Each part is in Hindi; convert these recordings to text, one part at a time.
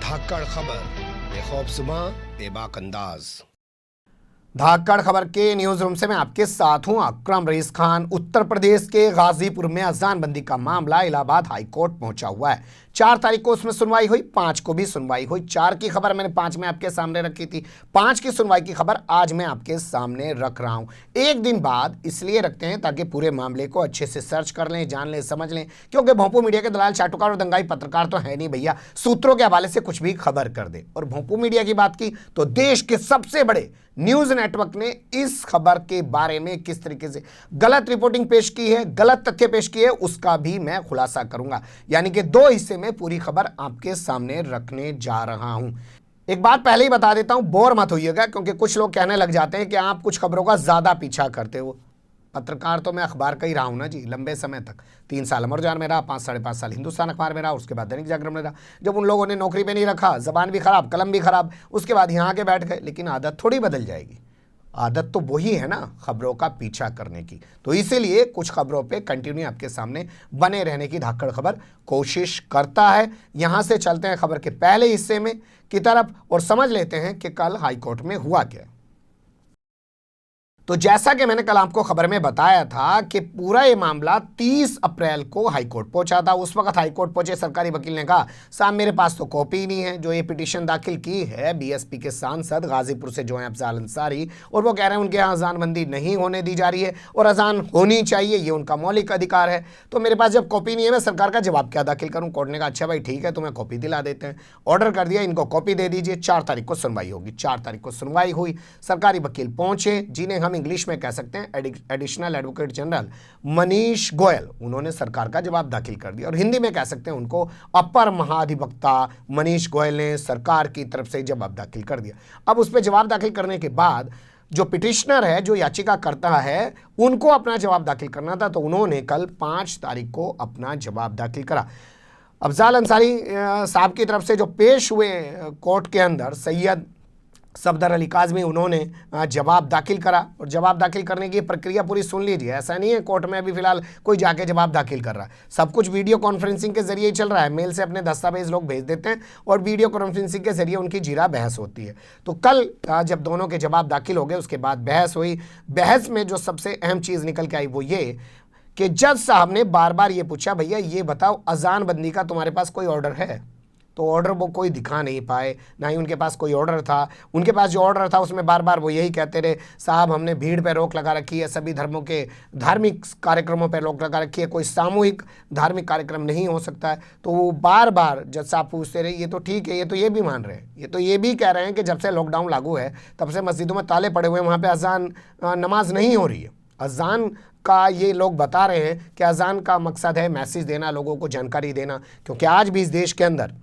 धाकड़ खबर, बेखौफज़ुबां, बेबाक अंदाज। धाकड़ खबर के न्यूज रूम से मैं आपके साथ हूं अकरम रईस खान। उत्तर प्रदेश के गाजीपुर में अजानबंदी का मामला इलाहाबाद हाई कोर्ट पहुंचा हुआ है। 4 तारीख को उसमें सुनवाई हुई, 5 को भी सुनवाई हुई। 4 की खबर मैंने 5 में आपके सामने रखी थी, 5 की सुनवाई की खबर आज मैं आपके सामने रख रहा हूं। एक दिन बाद इसलिए रखते हैं ताकि पूरे मामले को अच्छे से सर्च कर लें, जान लें, समझ लें, क्योंकि भोंपू मीडिया के दलाल, चाटुकार और दंगाई पत्रकार तो है नहीं भैया, सूत्रों के हवाले से कुछ भी खबर कर दे। और भोंपू मीडिया की बात की तो देश के सबसे बड़े न्यूज नेटवर्क ने इस खबर के बारे में किस तरीके से गलत रिपोर्टिंग पेश की है, गलत तथ्य पेश किए, उसका भी मैं खुलासा करूंगा। यानी कि 2 हिस्से में पूरी खबर आपके सामने रखने जा रहा हूं। एक बात पहले ही बता देता हूं, बोर मत होइएगा, क्योंकि कुछ लोग कहने लग जाते हैं कि आप कुछ खबरों का ज्यादा पीछा करते हो। पत्रकार तो मैं अखबार का ही रहा हूँ ना जी, लंबे समय तक। 3 साल अमर उजाला में रहा, 5 साढ़े 5 साल हिंदुस्तान अखबार में रहा, उसके बाद दैनिक जागरण में रहा। जब उन लोगों ने नौकरी पे नहीं रखा, जबान भी खराब, कलम भी खराब, उसके बाद यहाँ आके बैठ गए। लेकिन आदत थोड़ी बदल जाएगी, आदत तो वही है ना, खबरों का पीछा करने की। तो इसीलिए कुछ खबरों पे कंटिन्यू आपके सामने बने रहने की धाकड़ खबर कोशिश करता है। यहां से चलते हैं खबर के पहले हिस्से में की तरफ और समझ लेते हैं कि कल हाईकोर्ट में हुआ क्या। तो जैसा कि मैंने कल आपको खबर में बताया था कि पूरा ये मामला 30 अप्रैल को हाईकोर्ट पहुंचा था। उस वक्त हाईकोर्ट पहुंचे सरकारी वकील ने कहा, साहब मेरे पास तो कॉपी ही नहीं है। जो ये पिटीशन दाखिल की है बीएसपी के सांसद गाजीपुर से जो है अफजाल अंसारी, और वो कह रहे हैं उनके यहाँ अजानबंदी नहीं होने दी जा रही है और अजान होनी चाहिए, ये उनका मौलिक अधिकार है। तो मेरे पास जब कॉपी नहीं है, मैं सरकार का जवाब क्या दाखिल करूँ। कोर्ट ने कहा अच्छा भाई ठीक है, तुम्हें कॉपी दिला देते हैं। ऑर्डर कर दिया, इनको कॉपी दे दीजिए, 4 तारीख को सुनवाई होगी। 4 तारीख को सुनवाई हुई। सरकारी वकील पहुंचे, जिन्हें हम इंग्लिश में कह सकते additional advocate general Manish Goyal, उन्होंने सरकार का जवाब दाखिल कर दिया। और हिंदी में कह सकते हैं उनको अपर महाधिवक्ता मनीष गोयल ने सरकार की तरफ से जवाब दाखिल कर दिया। अब उस पर जवाब दाखिल करने के बाद जो पिटिशनर है, जो याचिका करता है, उनको अपना जवाब दाखिल करना था। तो उन्होंने कल 5 तारीख को अपना जवाब दाखिल करा। अफजाल अंसारी साहब की तरफ से जो पेश हुए कोर्ट के अंदर, सैयद सफदर अली काज़मी, उन्होंने जवाब दाखिल करा। और जवाब दाखिल करने की प्रक्रिया पूरी सुन लीजिए। ऐसा नहीं है कोर्ट में अभी फिलहाल कोई जाके जवाब दाखिल कर रहा है, सब कुछ वीडियो कॉन्फ्रेंसिंग के जरिए ही चल रहा है। मेल से अपने दस्तावेज लोग भेज देते हैं और वीडियो कॉन्फ्रेंसिंग के जरिए उनकी जीरा बहस होती है। तो कल जब दोनों के जवाब दाखिल हो गए, उसके बाद बहस हुई। बहस में जो सबसे अहम चीज़ निकल के आई वो ये कि जज साहब ने बार बार ये पूछा, भैया ये बताओ अजानबंदी का तुम्हारे पास कोई ऑर्डर है? तो ऑर्डर वो कोई दिखा नहीं पाए, ना ही उनके पास कोई ऑर्डर था। उनके पास जो ऑर्डर था उसमें बार बार वो यही कहते रहे, साहब हमने भीड़ पर रोक लगा रखी है, सभी धर्मों के धार्मिक कार्यक्रमों पर रोक लगा रखी है, कोई सामूहिक धार्मिक कार्यक्रम नहीं हो सकता है। तो वो बार बार जज साहब पूछते रहे, ये तो ठीक है, ये तो ये भी मान रहे हैं, ये तो ये भी कह रहे हैं कि जब से लॉकडाउन लागू है तब से मस्जिदों में ताले पड़े हुए हैं, वहाँ पर अजान नमाज नहीं हो रही है। अजान का ये लोग बता रहे हैं कि अजान का मकसद है मैसेज देना, लोगों को जानकारी देना, क्योंकि आज भी इस देश के अंदर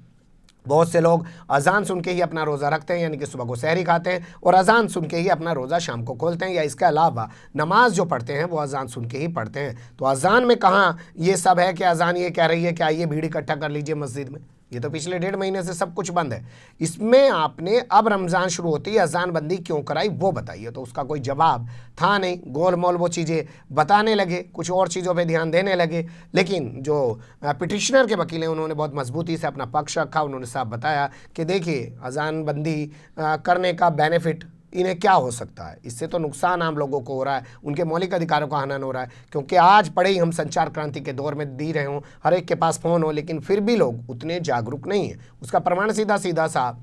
बहुत से लोग अजान सुन के ही अपना रोज़ा रखते हैं, यानी कि सुबह को सहरी खाते हैं और अजान सुन के ही अपना रोज़ा शाम को खोलते हैं, या इसके अलावा नमाज जो पढ़ते हैं वो अजान सुन के ही पढ़ते हैं। तो अजान में कहाँ ये सब है कि अजान ये कह रही है कि आइए भीड़ इकट्ठा कर लीजिए मस्जिद में? ये तो पिछले 1.5 महीने से सब कुछ बंद है। इसमें आपने अब रमज़ान शुरू होती है अजान बंदी क्यों कराई वो बताइए। तो उसका कोई जवाब था नहीं। गोल मोल वो चीज़ें बताने लगे, कुछ और चीज़ों पे ध्यान देने लगे। लेकिन जो पिटिशनर के वकील हैं उन्होंने बहुत मजबूती से अपना पक्ष रखा। उन्होंने साफ बताया कि देखिए अजान बंदी करने का बेनिफिट इन्हें क्या हो सकता है, इससे तो नुकसान आम लोगों को हो रहा है, उनके मौलिक अधिकारों का हनन हो रहा है। क्योंकि आज पड़े ही हम संचार क्रांति के दौर में दी रहे हों, हर एक के पास फ़ोन हो, लेकिन फिर भी लोग उतने जागरूक नहीं हैं। उसका प्रमाण सीधा सीधा सा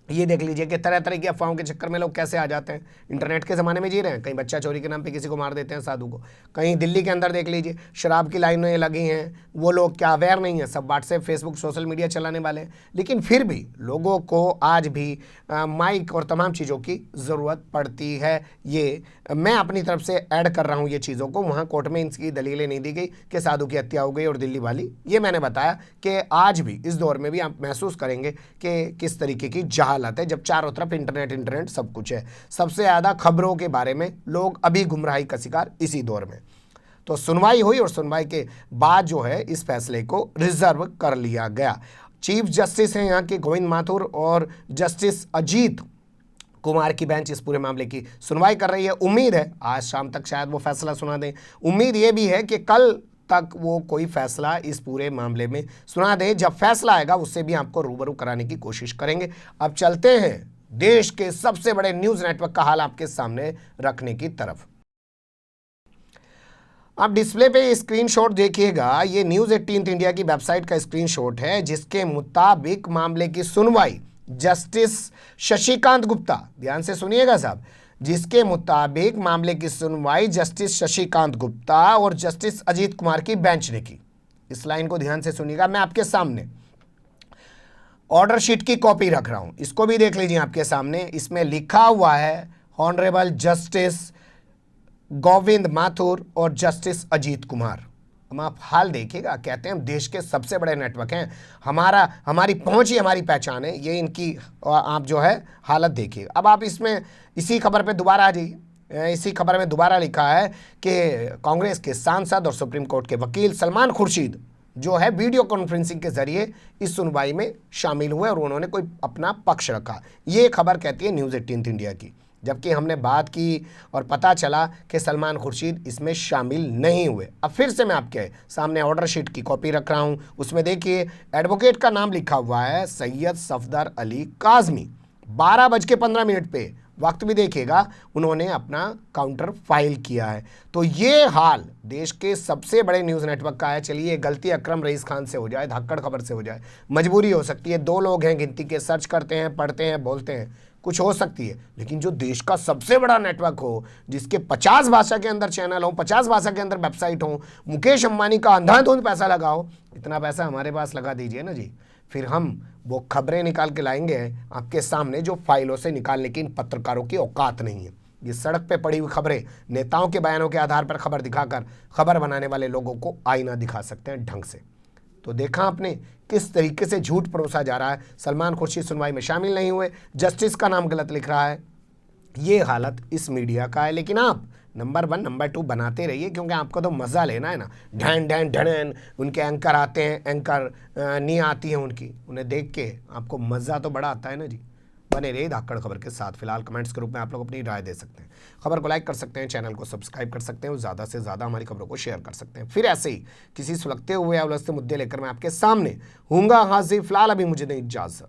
ये देख लीजिए कि तरह तरह की अफवाहों के चक्कर में लोग कैसे आ जाते हैं। इंटरनेट के ज़माने में जी रहे हैं, कहीं बच्चा चोरी के नाम पे किसी को मार देते हैं साधु को, कहीं दिल्ली के अंदर देख लीजिए शराब की लाइनें लगी हैं, वो लोग क्या अवेयर नहीं है, सब व्हाट्सएप फेसबुक सोशल मीडिया चलाने वाले हैं। लेकिन फिर भी लोगों को आज भी माइक और तमाम चीज़ों की ज़रूरत पड़ती है। ये मैं अपनी तरफ से ऐड कर रहा हूँ ये चीज़ों को। वहाँ कोर्ट में इनकी दलीलें नहीं दी गई कि साधु की हत्या हो गई और दिल्ली वाली, ये मैंने बताया कि आज भी इस दौर में भी आप महसूस करेंगे कि किस तरीके की जहालत है, जब चारों तरफ इंटरनेट सब कुछ है। सबसे ज़्यादा खबरों के बारे में लोग अभी गुमराही का शिकार इसी दौर में। तो सुनवाई हुई और सुनवाई के बाद जो है इस फैसले को रिजर्व कर लिया गया। चीफ जस्टिस हैं यहाँ के गोविंद माथुर और जस्टिस अजीत कुमार की बेंच इस पूरे मामले की सुनवाई कर रही है। उम्मीद है आज शाम तक शायद वो फैसला सुना दें। उम्मीद ये भी है कि कल तक वो कोई फैसला इस पूरे मामले में सुना दे। जब फैसला आएगा उससे भी आपको रूबरू कराने की कोशिश करेंगे। अब चलते हैं देश के सबसे बड़े न्यूज नेटवर्क का हाल आपके सामने रखने की तरफ। आप डिस्प्ले पे स्क्रीनशॉट देखिएगा, ये न्यूज़ 18 इंडिया की वेबसाइट का स्क्रीनशॉट है, जिसके मुताबिक मामले की सुनवाई जस्टिस शशिकांत गुप्ता, ध्यान से सुनिएगा साहब, जिसके मुताबिक मामले की सुनवाई जस्टिस शशिकांत गुप्ता और जस्टिस अजीत कुमार की बेंच ने की। इस लाइन को ध्यान से सुनिएगा, मैं आपके सामने ऑर्डर शीट की कॉपी रख रहा हूं, इसको भी देख लीजिए आपके सामने। इसमें लिखा हुआ है ऑनरेबल जस्टिस गोविंद माथुर और जस्टिस अजीत कुमार। हम आप हाल देखिएगा, कहते हैं हम देश के सबसे बड़े नेटवर्क हैं, हमारी पहुंच ही हमारी पहचान है, ये इनकी आप जो है हालत देखिए। अब आप इसमें इसी खबर पे दोबारा आ जाइए। इसी खबर में दोबारा लिखा है कि कांग्रेस के सांसद और सुप्रीम कोर्ट के वकील सलमान खुर्शीद जो है वीडियो कॉन्फ्रेंसिंग के जरिए इस सुनवाई में शामिल हुए और उन्होंने कोई अपना पक्ष रखा। ये खबर कहती है न्यूज़ 18 इंडिया की, जबकि हमने बात की और पता चला कि सलमान खुर्शीद इसमें शामिल नहीं हुए। अब फिर से मैं आपके सामने ऑर्डर शीट की कॉपी रख रहा हूं, उसमें देखिए एडवोकेट का नाम लिखा हुआ है सैयद सफदर अली काजमी। 12:15 पे वक्त भी देखिएगा, उन्होंने अपना काउंटर फाइल किया है। तो ये हाल देश के सबसे बड़े न्यूज़ नेटवर्क का है। चलिए गलती अकरम रईस खान से हो जाए, धाकड़ खबर से हो जाए, मजबूरी हो सकती है, 2 लोग हैं गिनती के, सर्च करते हैं, पढ़ते हैं, बोलते हैं, कुछ हो सकती है। लेकिन जो देश का सबसे बड़ा नेटवर्क हो, जिसके 50 भाषा के अंदर चैनल हो, 50 भाषा के अंदर वेबसाइट हो, मुकेश अंबानी का अंधाधुंध पैसा लगाओ, इतना पैसा हमारे पास लगा दीजिए ना जी, फिर हम वो खबरें निकाल के लाएंगे आपके सामने जो फाइलों से निकालने की इन पत्रकारों की औकात नहीं है। ये सड़क पे पड़ी हुई खबरें नेताओं के बयानों के आधार पर खबर दिखाकर खबर बनाने वाले लोगों को आईना दिखा सकते हैं ढंग से। तो देखा आपने किस तरीके से झूठ परोसा जा रहा है। सलमान खुर्शीद सुनवाई में शामिल नहीं हुए, जस्टिस का नाम गलत लिख रहा है, ये हालत इस मीडिया का है। लेकिन आप नंबर 1 नंबर 2 बनाते रहिए, क्योंकि आपको तो मज़ा लेना है ना। ढैन ढैन ढड़ैन उनके एंकर आते हैं, एंकर नहीं आती हैं उनकी, उन्हें देख के आपको मज़ा तो बड़ा आता है ना जी। बने रहिए धाकड़ खबर के साथ। फिलहाल कमेंट्स के रूप में आप लोग अपनी राय दे सकते हैं, खबर को लाइक कर सकते हैं, चैनल को सब्सक्राइब कर सकते हैं और ज़्यादा से ज़्यादा हमारी खबरों को शेयर कर सकते हैं। फिर ऐसे ही किसी सुलगते हुए या उलझते मुद्दे लेकर मैं आपके सामने हूँगा हाजिर। फिलहाल अभी मुझे दें इजाज़त।